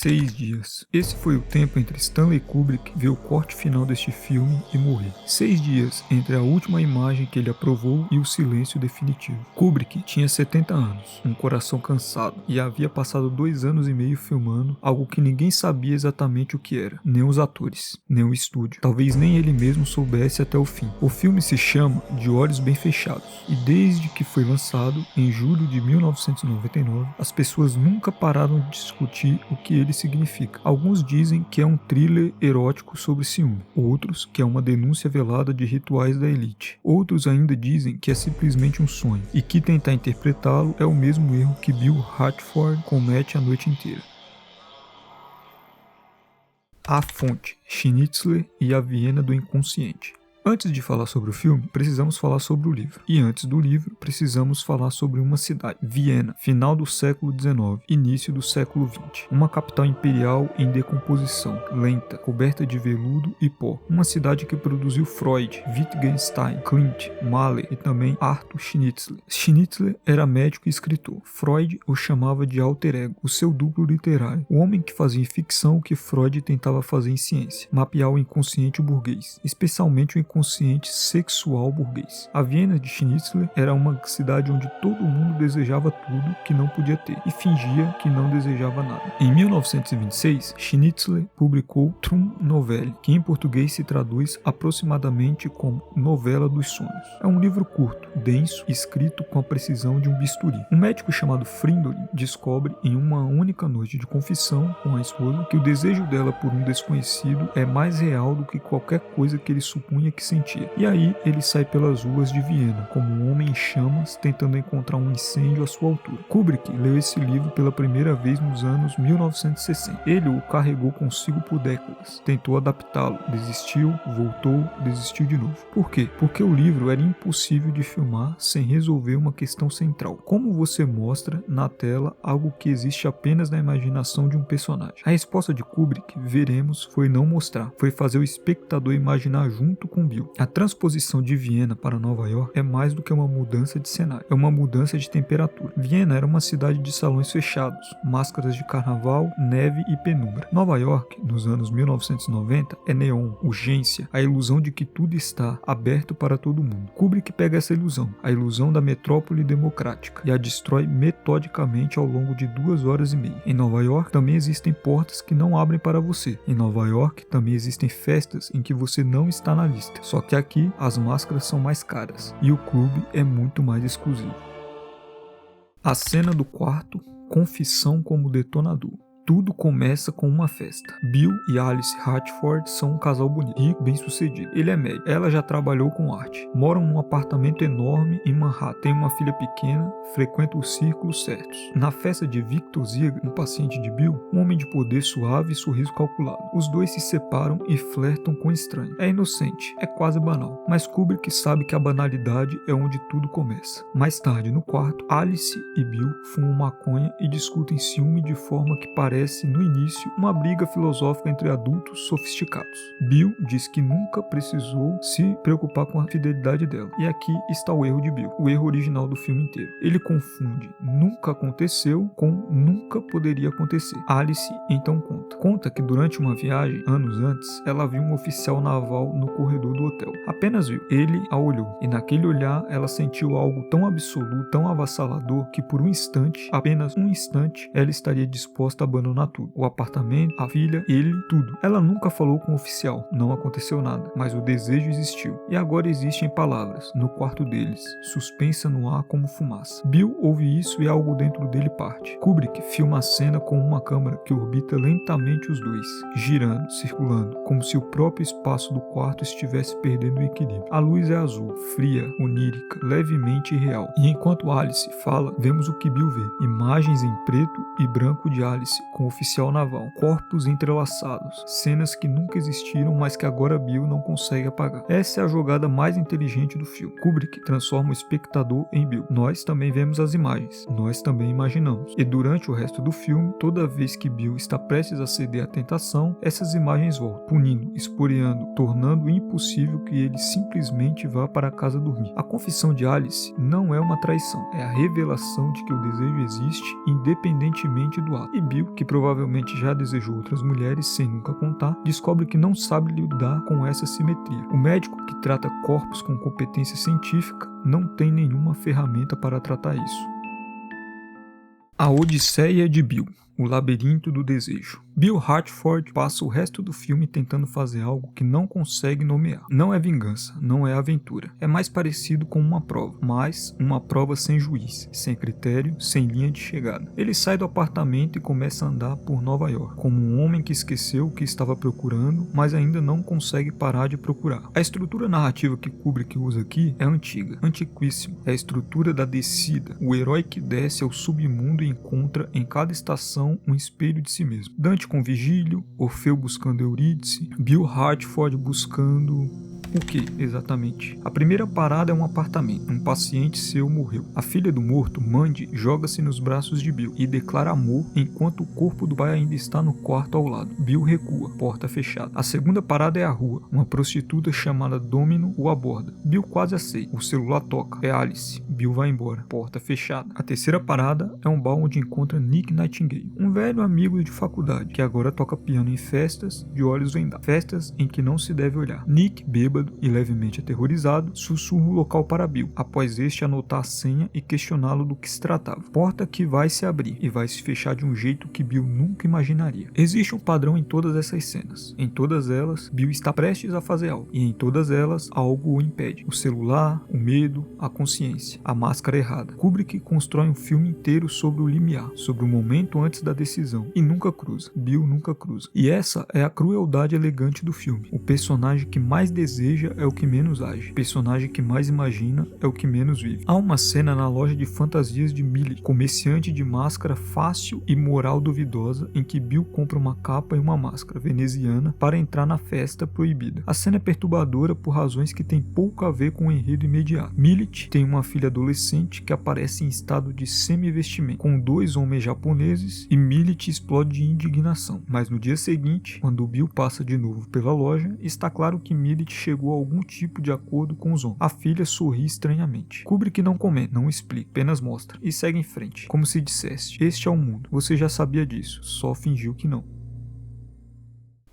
6 dias. Esse foi o tempo entre Stanley Kubrick ver o corte final deste filme e morrer. 6 dias entre a última imagem que ele aprovou e o silêncio definitivo. Kubrick tinha 70 anos, um coração cansado, e havia passado 2 anos e meio filmando algo que ninguém sabia exatamente o que era, nem os atores, nem o estúdio. Talvez nem ele mesmo soubesse até o fim. O filme se chama De Olhos Bem Fechados, e desde que foi lançado, em julho de 1999, as pessoas nunca pararam de discutir o que ele significa. Alguns dizem que é um thriller erótico sobre ciúme, outros que é uma denúncia velada de rituais da elite. Outros ainda dizem que é simplesmente um sonho, e que tentar interpretá-lo é o mesmo erro que Bill Hartford comete a noite inteira. A fonte: Schnitzler e a Viena do Inconsciente. Antes de falar sobre o filme, precisamos falar sobre o livro. E antes do livro, precisamos falar sobre uma cidade, Viena, final do século XIX, início do século XX. Uma capital imperial em decomposição, lenta, coberta de veludo e pó. Uma cidade que produziu Freud, Wittgenstein, Klimt, Mahler e também Arthur Schnitzler. Schnitzler era médico e escritor. Freud o chamava de alter ego, o seu duplo literário. O homem que fazia em ficção o que Freud tentava fazer em ciência, mapear o inconsciente burguês, especialmente o inconsciente sexual burguês. A Viena de Schnitzler era uma cidade onde todo mundo desejava tudo que não podia ter e fingia que não desejava nada. Em 1926, Schnitzler publicou Traum Novelle, que em português se traduz aproximadamente como Novela dos Sonhos. É um livro curto, denso, escrito com a precisão de um bisturi. Um médico chamado Fridolin descobre em uma única noite de confissão com a esposa que o desejo dela por um desconhecido é mais real do que qualquer coisa que ele supunha que sentia. E aí ele sai pelas ruas de Viena, como um homem em chamas, tentando encontrar um incêndio à sua altura. Kubrick leu esse livro pela primeira vez nos anos 1960. Ele o carregou consigo por décadas. Tentou adaptá-lo, desistiu, voltou, desistiu de novo. Por quê? Porque o livro era impossível de filmar sem resolver uma questão central. Como você mostra na tela algo que existe apenas na imaginação de um personagem? A resposta de Kubrick, veremos, foi não mostrar. Foi fazer o espectador imaginar junto com Bill. A transposição de Viena para Nova York é mais do que uma mudança de cenário, é uma mudança de temperatura. Viena era uma cidade de salões fechados, máscaras de carnaval, neve e penumbra. Nova York, nos anos 1990, é neon, urgência, a ilusão de que tudo está aberto para todo mundo. Kubrick pega essa ilusão, a ilusão da metrópole democrática, e a destrói metodicamente ao longo de 2 horas e meia. Em Nova York também existem portas que não abrem para você. Em Nova York também existem festas em que você não está na lista. Só que aqui as máscaras são mais caras e o clube é muito mais exclusivo. A cena do quarto, confissão como detonador. Tudo começa com uma festa. Bill e Alice Hartford são um casal bonito, rico, bem sucedido. Ele é médico, ela já trabalhou com arte. Moram num apartamento enorme em Manhattan. Tem uma filha pequena, frequenta os círculos certos. Na festa de Victor Ziegler, um paciente de Bill, um homem de poder suave e sorriso calculado. Os dois se separam e flertam com o estranho. É inocente, é quase banal, mas Kubrick sabe que a banalidade é onde tudo começa. Mais tarde, no quarto, Alice e Bill fumam maconha e discutem ciúme de forma que parece no início uma briga filosófica entre adultos sofisticados. Bill diz que nunca precisou se preocupar com a fidelidade dela. E aqui está o erro de Bill, o erro original do filme inteiro. Ele confunde nunca aconteceu com nunca poderia acontecer. Alice então conta que durante uma viagem, anos antes, ela viu um oficial naval no corredor do hotel. Apenas viu. Ele a olhou, e naquele olhar ela sentiu algo tão absoluto, tão avassalador, que por um instante, apenas um instante, ela estaria disposta a abandonar tudo. O apartamento, a filha, ele, tudo. Ela nunca falou com o oficial, não aconteceu nada, mas o desejo existiu. E agora existem palavras, no quarto deles, suspensa no ar como fumaça. Bill ouve isso e algo dentro dele parte. Kubrick filma a cena com uma câmera que orbita lentamente os dois, girando, circulando, como se o próprio espaço do quarto estivesse perdendo o equilíbrio. A luz é azul, fria, onírica, levemente irreal. E enquanto Alice fala, vemos o que Bill vê. Imagens em preto e branco de Alice com o oficial naval, corpos entrelaçados, cenas que nunca existiram, mas que agora Bill não consegue apagar. Essa é a jogada mais inteligente do filme. Kubrick transforma o espectador em Bill. Nós também vemos as imagens, nós também imaginamos. E durante o resto do filme, toda vez que Bill está prestes a ceder à tentação, essas imagens voltam, punindo, esporeando, tornando impossível que ele simplesmente vá para casa dormir. A confissão de Alice não é uma traição, é a revelação de que o desejo existe independentemente do ato. E Bill, que que provavelmente já desejou outras mulheres sem nunca contar, descobre que não sabe lidar com essa simetria. O médico que trata corpos com competência científica não tem nenhuma ferramenta para tratar isso. A Odisseia de Bill. O Labirinto do Desejo. Bill Hartford passa o resto do filme tentando fazer algo que não consegue nomear. Não é vingança, não é aventura. É mais parecido com uma prova, mas uma prova sem juiz, sem critério, sem linha de chegada. Ele sai do apartamento e começa a andar por Nova York, como um homem que esqueceu o que estava procurando, mas ainda não consegue parar de procurar. A estrutura narrativa que Kubrick usa aqui é antiga, antiquíssima. É a estrutura da descida, o herói que desce ao submundo e encontra em cada estação um espelho de si mesmo. Dante com Vigílio, Orfeu buscando Eurídice, Bill Hartford buscando... o que, exatamente? A primeira parada é um apartamento. Um paciente seu morreu. A filha do morto, Mandy, joga-se nos braços de Bill e declara amor enquanto o corpo do pai ainda está no quarto ao lado. Bill recua, porta fechada. A segunda parada é a rua. Uma prostituta chamada Domino o aborda. Bill quase aceita. O celular toca. É Alice. Bill vai embora. Porta fechada. A terceira parada é um bar onde encontra Nick Nightingale, um velho amigo de faculdade, que agora toca piano em festas de olhos vendados. Festas em que não se deve olhar. Nick, bêbado e levemente aterrorizado, sussurra o local para Bill, após este anotar a senha e questioná-lo do que se tratava. Porta que vai se abrir e vai se fechar de um jeito que Bill nunca imaginaria. Existe um padrão em todas essas cenas. Em todas elas, Bill está prestes a fazer algo, e em todas elas, algo o impede. O celular, o medo, a consciência, a máscara errada. Kubrick constrói um filme inteiro sobre o limiar, sobre o momento antes da decisão, e nunca cruza. Bill nunca cruza. E essa é a crueldade elegante do filme. O personagem que mais deseja é o que menos age. O personagem que mais imagina é o que menos vive. Há uma cena na loja de fantasias de Millie, comerciante de máscara fácil e moral duvidosa, em que Bill compra uma capa e uma máscara veneziana para entrar na festa proibida. A cena é perturbadora por razões que têm pouco a ver com o enredo imediato. Millie tem uma filha adolescente que aparece em estado de semi-vestimento, com 2 homens japoneses, e Millie explode de indignação. Mas no dia seguinte, quando Bill passa de novo pela loja, está claro que Millie chegou a algum tipo de acordo com os homens. A filha sorri estranhamente. Kubrick não comenta, não explica, apenas mostra e segue em frente, como se dissesse: este é o mundo, você já sabia disso, só fingiu que não.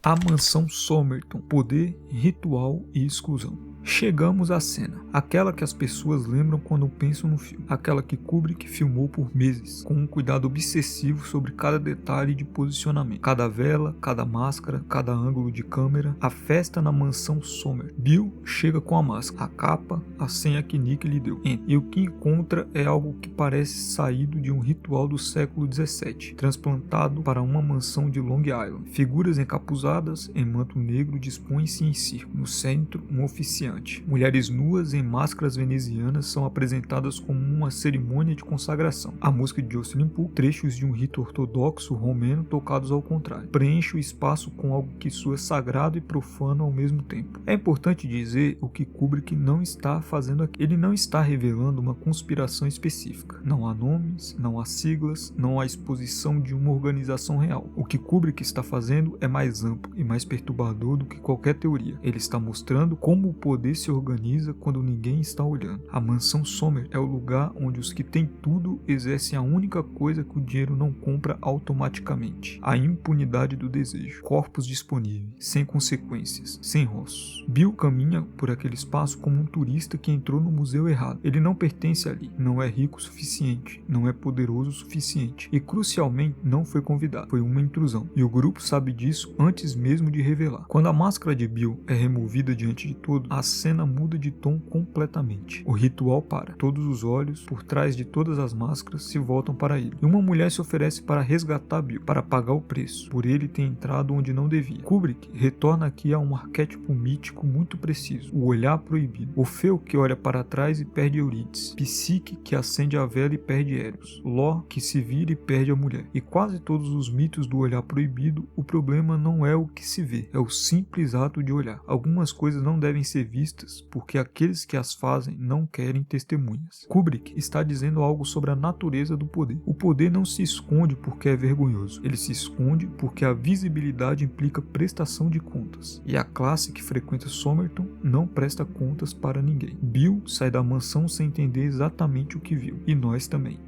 A Mansão Somerton, poder, ritual e exclusão. Chegamos à cena, aquela que as pessoas lembram quando pensam no filme, aquela que Kubrick filmou por meses, com um cuidado obsessivo sobre cada detalhe de posicionamento, cada vela, cada máscara, cada ângulo de câmera, a festa na mansão Sommer. Bill chega com a máscara, a capa, a senha que Nick lhe deu, e o que encontra é algo que parece saído de um ritual do século XVII, transplantado para uma mansão de Long Island. Figuras encapuzadas em manto negro dispõem-se em círculo, no centro um oficiante. Mulheres nuas em máscaras venezianas são apresentadas como uma cerimônia de consagração. A música de Jocelyn Poole, trechos de um rito ortodoxo romeno tocados ao contrário, preenche o espaço com algo que soa sagrado e profano ao mesmo tempo. É importante dizer o que Kubrick não está fazendo aqui. Ele não está revelando uma conspiração específica. Não há nomes, não há siglas, não há exposição de uma organização real. O que Kubrick está fazendo é mais amplo e mais perturbador do que qualquer teoria. Ele está mostrando como o poder se organiza quando ninguém está olhando. A mansão Sommer é o lugar onde os que têm tudo exercem a única coisa que o dinheiro não compra automaticamente: a impunidade do desejo. Corpos disponíveis, sem consequências, sem rostos. Bill caminha por aquele espaço como um turista que entrou no museu errado. Ele não pertence ali, não é rico o suficiente, não é poderoso o suficiente e, crucialmente, não foi convidado. Foi uma intrusão. E o grupo sabe disso antes mesmo de revelar. Quando a máscara de Bill é removida diante de todos, a cena muda de tom completamente. O ritual para. Todos os olhos, por trás de todas as máscaras, se voltam para ele. E uma mulher se oferece para resgatar Bill, para pagar o preço, por ele ter entrado onde não devia. Kubrick retorna aqui a um arquétipo mítico muito preciso: o olhar proibido. Orfeu que olha para trás e perde Eurídice. Psique que acende a vela e perde Eros. Ló que se vira e perde a mulher. E quase todos os mitos do olhar proibido, o problema não é o que se vê, é o simples ato de olhar. Algumas coisas não devem ser vistas porque aqueles que as fazem não querem testemunhas. Kubrick está dizendo algo sobre a natureza do poder. O poder não se esconde porque é vergonhoso, ele se esconde porque a visibilidade implica prestação de contas, e a classe que frequenta Somerton não presta contas para ninguém. Bill sai da mansão sem entender exatamente o que viu, e nós também.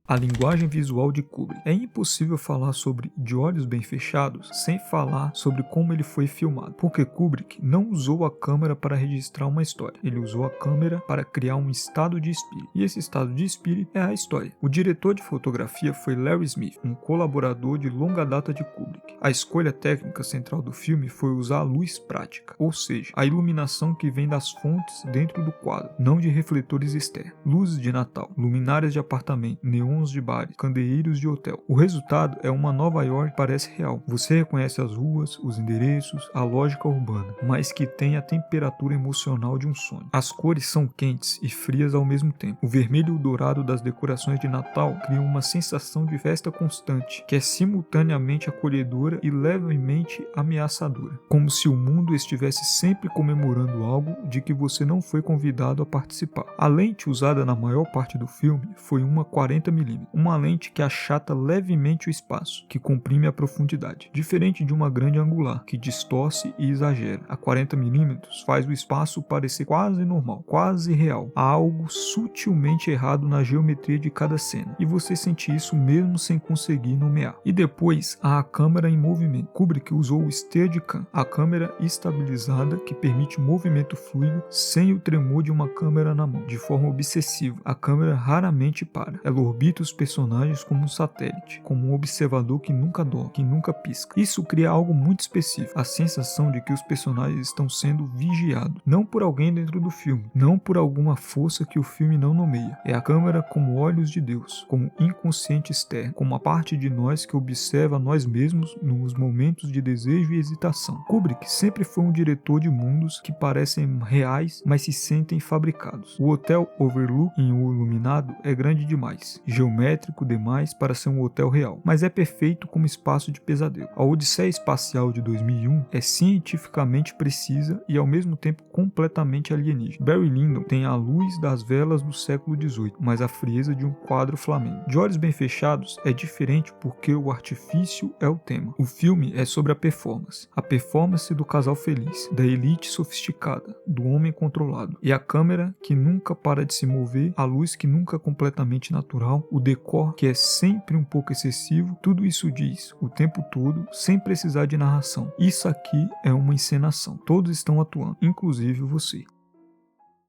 A linguagem visual de Kubrick. É impossível falar sobre De Olhos Bem Fechados sem falar sobre como ele foi filmado, porque Kubrick não usou a câmera para registrar uma história, ele usou a câmera para criar um estado de espírito, e esse estado de espírito é a história. O diretor de fotografia foi Larry Smith, um colaborador de longa data de Kubrick. A escolha técnica central do filme foi usar a luz prática, ou seja, a iluminação que vem das fontes dentro do quadro, não de refletores externos. Luzes de Natal, luminárias de apartamento, neons de bares, candeeiros de hotel. O resultado é uma Nova York que parece real. Você reconhece as ruas, os endereços, a lógica urbana, mas que tem a temperatura emocional de um sonho. As cores são quentes e frias ao mesmo tempo. O vermelho e o dourado das decorações de Natal criam uma sensação de festa constante, que é simultaneamente acolhedora e levemente ameaçadora, como se o mundo estivesse sempre comemorando algo de que você não foi convidado a participar. A lente usada na maior parte do filme foi uma 40mm, uma lente que achata levemente o espaço, que comprime a profundidade, diferente de uma grande angular, que distorce e exagera. A 40mm faz o espaço parecer quase normal, quase real. Há algo sutilmente errado na geometria de cada cena, e você sente isso mesmo sem conseguir nomear. E depois há a câmera em movimento. Kubrick usou o Steadicam, a câmera estabilizada que permite movimento fluido sem o tremor de uma câmera na mão, de forma obsessiva. A câmera raramente para. Ela orbita os personagens como um satélite, como um observador que nunca dorme, que nunca pisca. Isso cria algo muito específico, a sensação de que os personagens estão sendo vigiados, não por alguém dentro do filme, não por alguma força que o filme não nomeia. É a câmera como olhos de Deus, como inconsciente externo, como a parte de nós que observa nós mesmos nos momentos de desejo e hesitação. Kubrick sempre foi um diretor de mundos que parecem reais, mas se sentem fabricados. O Hotel Overlook em O Iluminado é grande demais, geométrico demais para ser um hotel real, mas é perfeito como espaço de pesadelo. A Odisseia Espacial de 2001 é cientificamente precisa e ao mesmo tempo completamente alienígena. Barry Lyndon tem a luz das velas do século XVIII, mas a frieza de um quadro flamengo. De Olhos Bem Fechados é diferente porque o artifício é o tema. O filme é sobre a performance do casal feliz, da elite sofisticada, do homem controlado, e a câmera que nunca para de se mover, a luz que nunca é completamente natural, o decor que é sempre um pouco excessivo. Tudo isso diz o tempo todo, sem precisar de narração: isso aqui é uma encenação. Todos estão atuando, inclusive você.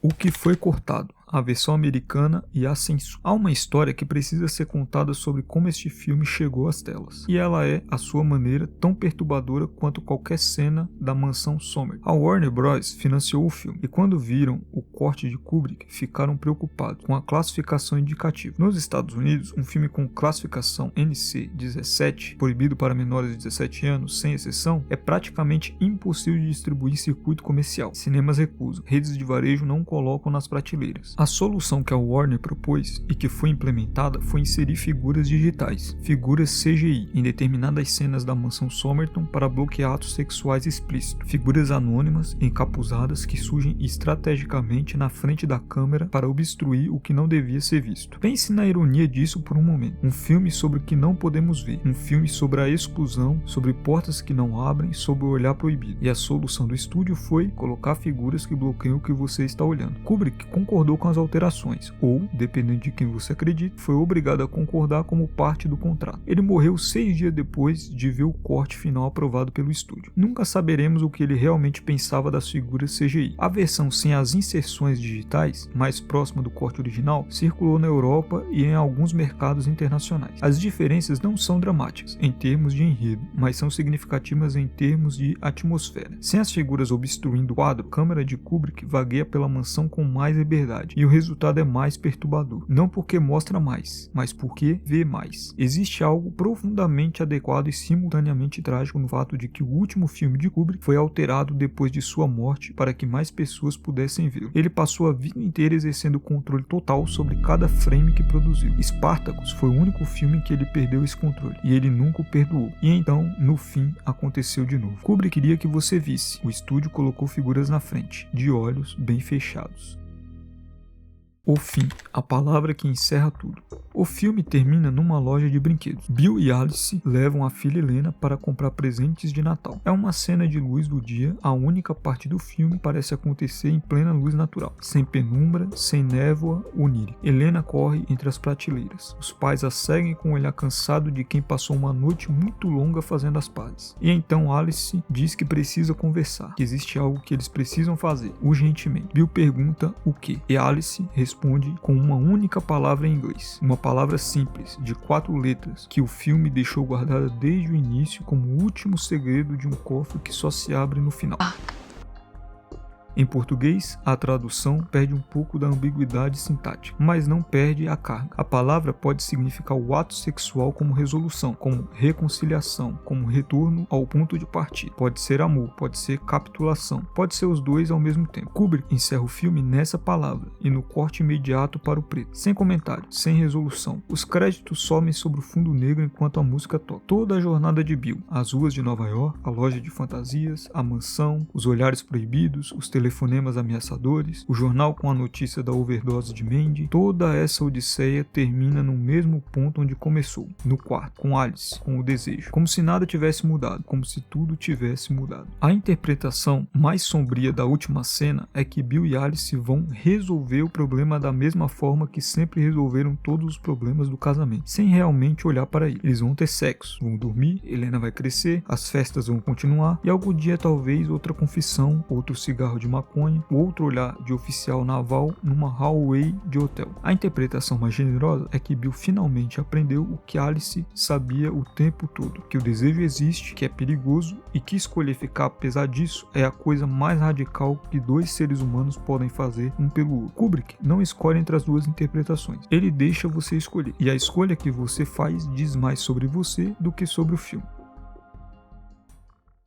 O que foi cortado? A versão americana e a censura. Há uma história que precisa ser contada sobre como este filme chegou às telas, e ela é, à sua maneira, tão perturbadora quanto qualquer cena da mansão Sommer. A Warner Bros. Financiou o filme, e quando viram o corte de Kubrick, ficaram preocupados com a classificação indicativa. Nos Estados Unidos, um filme com classificação NC-17, proibido para menores de 17 anos, sem exceção, é praticamente impossível de distribuir em circuito comercial. Cinemas recusam, redes de varejo não colocam nas prateleiras. A solução que a Warner propôs e que foi implementada foi inserir figuras digitais, figuras CGI, em determinadas cenas da mansão Somerton para bloquear atos sexuais explícitos, figuras anônimas, encapuzadas que surgem estrategicamente na frente da câmera para obstruir o que não devia ser visto. Pense na ironia disso por um momento. Um filme sobre o que não podemos ver, um filme sobre a exclusão, sobre portas que não abrem, sobre o olhar proibido. E a solução do estúdio foi colocar figuras que bloqueiam o que você está olhando. Kubrick concordou com as alterações, ou, dependendo de quem você acredita, foi obrigado a concordar como parte do contrato. Ele morreu 6 dias depois de ver o corte final aprovado pelo estúdio. Nunca saberemos o que ele realmente pensava das figuras CGI. A versão sem as inserções digitais, mais próxima do corte original, circulou na Europa e em alguns mercados internacionais. As diferenças não são dramáticas em termos de enredo, mas são significativas em termos de atmosfera. Sem as figuras obstruindo o quadro, a câmera de Kubrick vagueia pela mansão com mais liberdade, e o resultado é mais perturbador. Não porque mostra mais, mas porque vê mais. Existe algo profundamente adequado e simultaneamente trágico no fato de que o último filme de Kubrick foi alterado depois de sua morte para que mais pessoas pudessem vê-lo. Ele passou a vida inteira exercendo controle total sobre cada frame que produziu. Spartacus foi o único filme em que ele perdeu esse controle, e ele nunca o perdoou. E então, no fim, aconteceu de novo. Kubrick queria que você visse. O estúdio colocou figuras na frente, de olhos bem fechados. O fim, a palavra que encerra tudo. O filme termina numa loja de brinquedos. Bill e Alice levam a filha Helena para comprar presentes de Natal. É uma cena de luz do dia, a única parte do filme parece acontecer em plena luz natural, sem penumbra, sem névoa onírica. Helena corre entre as prateleiras. Os pais a seguem com o olhar cansado de quem passou uma noite muito longa fazendo as pazes. E então Alice diz que precisa conversar, que existe algo que eles precisam fazer, urgentemente. Bill pergunta o que, e Alice responde com uma única palavra em inglês, uma palavra simples, de 4 letras, que o filme deixou guardada desde o início como o último segredo de um cofre que só se abre no final. Em português, a tradução perde um pouco da ambiguidade sintática, mas não perde a carga. A palavra pode significar o ato sexual como resolução, como reconciliação, como retorno ao ponto de partida. Pode ser amor, pode ser capitulação, pode ser os dois ao mesmo tempo. Kubrick encerra o filme nessa palavra e no corte imediato para o preto, sem comentário, sem resolução. Os créditos somem sobre o fundo negro enquanto a música toca. Toda a jornada de Bill, as ruas de Nova York, a loja de fantasias, a mansão, os olhares proibidos, os telefonemas ameaçadores, o jornal com a notícia da overdose de Mandy, toda essa odisseia termina no mesmo ponto onde começou, no quarto, com Alice, com o desejo, como se nada tivesse mudado, como se tudo tivesse mudado. A interpretação mais sombria da última cena é que Bill e Alice vão resolver o problema da mesma forma que sempre resolveram todos os problemas do casamento, sem realmente olhar para ele. Eles vão ter sexo, vão dormir, Helena vai crescer, as festas vão continuar e algum dia talvez outra confissão, outro cigarro de maconha, outro olhar de oficial naval numa hallway de hotel. A interpretação mais generosa é que Bill finalmente aprendeu o que Alice sabia o tempo todo, que o desejo existe, que é perigoso e que escolher ficar apesar disso é a coisa mais radical que 2 seres humanos podem fazer um pelo outro. Kubrick não escolhe entre as 2 interpretações, ele deixa você escolher, e a escolha que você faz diz mais sobre você do que sobre o filme.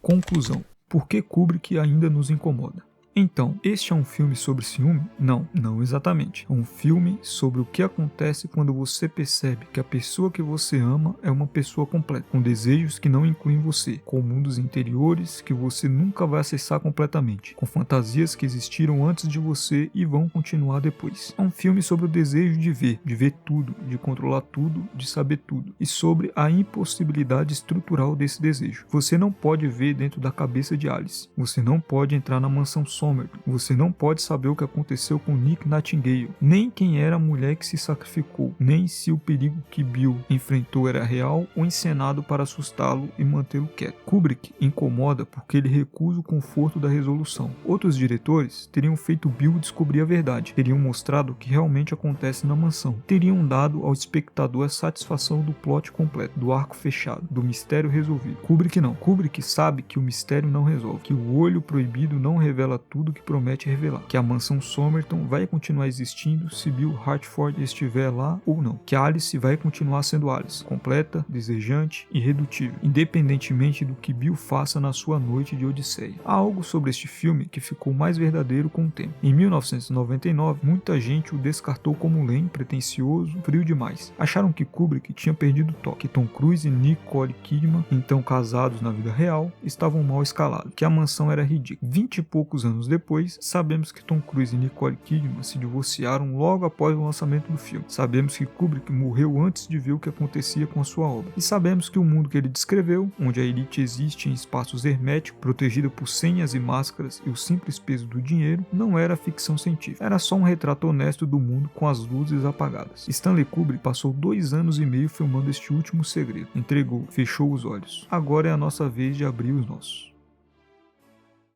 Conclusão. Por que Kubrick ainda nos incomoda? Então, este é um filme sobre ciúme? Não, não exatamente. É um filme sobre o que acontece quando você percebe que a pessoa que você ama é uma pessoa completa, com desejos que não incluem você, com mundos interiores que você nunca vai acessar completamente, com fantasias que existiram antes de você e vão continuar depois. É um filme sobre o desejo de ver tudo, de controlar tudo, de saber tudo, e sobre a impossibilidade estrutural desse desejo. Você não pode ver dentro da cabeça de Alice, você não pode entrar na mansão Somerton. Você não pode saber o que aconteceu com Nick Nightingale, nem quem era a mulher que se sacrificou, nem se o perigo que Bill enfrentou era real ou encenado para assustá-lo e mantê-lo quieto. Kubrick incomoda porque ele recusa o conforto da resolução. Outros diretores teriam feito Bill descobrir a verdade, teriam mostrado o que realmente acontece na mansão, teriam dado ao espectador a satisfação do plot completo, do arco fechado, do mistério resolvido. Kubrick não. Kubrick sabe que o mistério não resolve, que o olho proibido não revela tudo que promete revelar, que a mansão Somerton vai continuar existindo se Bill Hartford estiver lá ou não, que Alice vai continuar sendo Alice, completa, desejante, irredutível, independentemente do que Bill faça na sua noite de odisseia. Há algo sobre este filme que ficou mais verdadeiro com o tempo. Em 1999, muita gente o descartou como lento, pretensioso, frio demais. Acharam que Kubrick tinha perdido o toque, que Tom Cruise e Nicole Kidman, então casados na vida real, estavam mal escalados, que a mansão era ridícula. 20 e poucos anos depois, sabemos que Tom Cruise e Nicole Kidman se divorciaram logo após o lançamento do filme. Sabemos que Kubrick morreu antes de ver o que acontecia com a sua obra. E sabemos que o mundo que ele descreveu, onde a elite existe em espaços herméticos, protegida por senhas e máscaras e o simples peso do dinheiro, não era ficção científica. Era só um retrato honesto do mundo com as luzes apagadas. Stanley Kubrick passou 2 anos e meio filmando este último segredo. Entregou, fechou os olhos. Agora é a nossa vez de abrir os nossos.